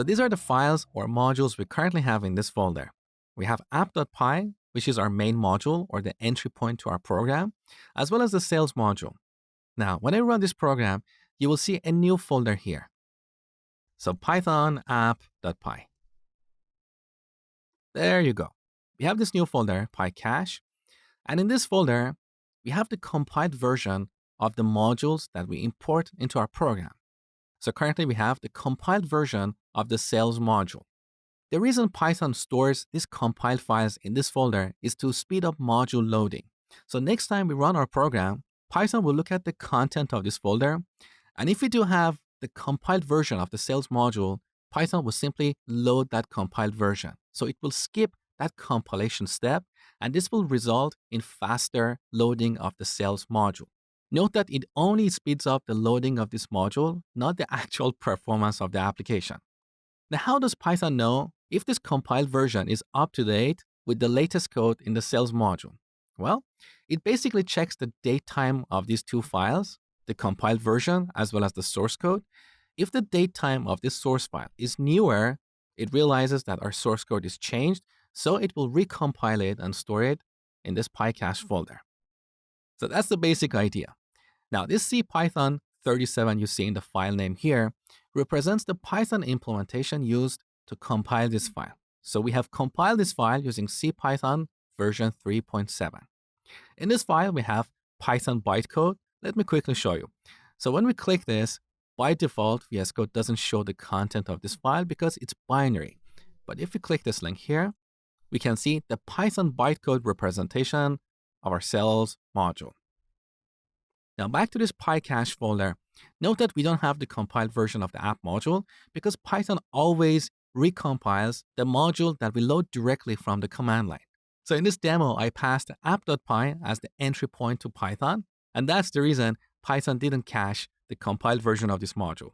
So these are the files or modules we currently have in this folder. We have app.py, which is our main module or the entry point to our program, as well as the sales module. Now, when I run this program, you will see a new folder here. So Python app.py. There you go. We have this new folder, PyCache. And in this folder, we have the compiled version of the modules that we import into our program. So currently we have the compiled version of the sales module. The reason Python stores these compiled files in this folder is to speed up module loading. So next time we run our program, Python will look at the content of this folder. And if we do have the compiled version of the sales module, Python will simply load that compiled version. So it will skip that compilation step, and this will result in faster loading of the sales module. Note that it only speeds up the loading of this module, not the actual performance of the application. Now, how does Python know if this compiled version is up to date with the latest code in the sales module? Well, it basically checks the date time of these two files, the compiled version as well as the source code. If the date time of this source file is newer, it realizes that our source code is changed, so it will recompile it and store it in this PyCache folder. So that's the basic idea. Now, this CPython 37 you see in the file name here represents the Python implementation used to compile this file. So we have compiled this file using CPython version 3.7. In this file, we have Python bytecode. Let me quickly show you. So when we click this, by default, VS Code doesn't show the content of this file because it's binary. But if we click this link here, we can see the Python bytecode representation of our sales module. Now back to this PyCache folder. Note that we don't have the compiled version of the app module because Python always recompiles the module that we load directly from the command line. So in this demo, I passed app.py as the entry point to Python, and that's the reason Python didn't cache the compiled version of this module.